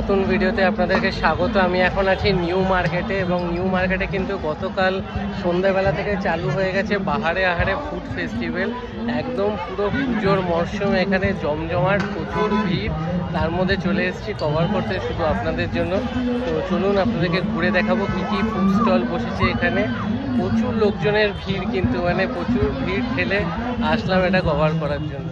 নতুন ভিডিওতে আপনাদেরকে স্বাগত। আমি এখন আছি নিউ মার্কেটে এবং নিউ মার্কেটে কিন্তু গতকাল সন্ধ্যাবেলা থেকে চালু হয়ে গেছে বাহারে আহারে ফুড ফেস্টিভ্যাল। একদম পুরো পুজোর মরশুম, এখানে জমজমাট, প্রচুর ভিড়। তার মধ্যে চলে এসেছি কভার করতে শুধু আপনাদের জন্য। তো চলুন আপনাদেরকে ঘুরে দেখাবো কী কী ফুড স্টল বসেছে এখানে। প্রচুর লোকজনের ভিড়, কিন্তু মানে প্রচুর ভিড় ঠেলে আসলাম এটা কভার করার জন্য।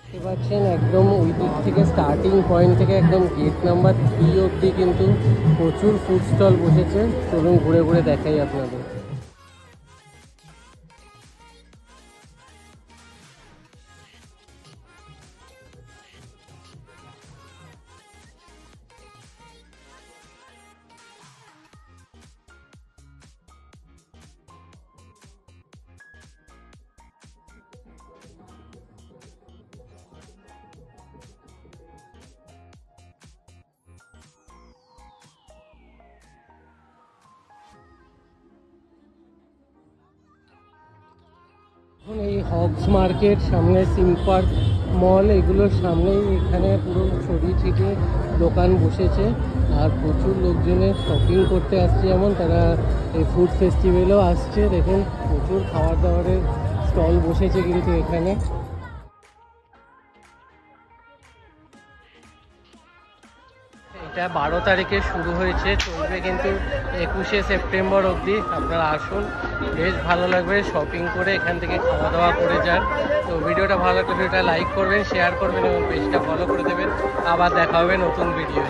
দেখতে পাচ্ছেন একদম ওই দিক থেকে স্টার্টিং পয়েন্ট থেকে একদম গেট নাম্বার 3 অবধি কিন্তু প্রচুর ফুড স্টল বসেছে। চলুন ঘুরে ঘুরে দেখাই আপনাদের। এখন এই হগস মার্কেট, সামনে সিম পার্ক মল, এগুলোর সামনেই এখানে পুরো ছড়িয়ে ছিটিয়ে দোকান বসেছে। আর প্রচুর লোকজনের শপিং করতে আসছে, যেমন তারা এই ফুড ফেস্টিভ্যালেও আসছে। দেখুন প্রচুর খাবার দাবারের স্টল বসেছে কিন্তু এখানে। এটা 12 তারিখে শুরু হয়েছে, চলবে কিন্তু 21শে সেপ্টেম্বর অবধি। আপনারা আসুন, বেশ ভালো লাগবে শপিং করে, এখান থেকে খাওয়া দাওয়া করে যান। তো ভিডিওটা ভালো লাগলে ভিডিওটা লাইক করবেন, শেয়ার করবেন এবং পেজটা ফলো করে দেবেন। আবার দেখা হবে নতুন ভিডিও।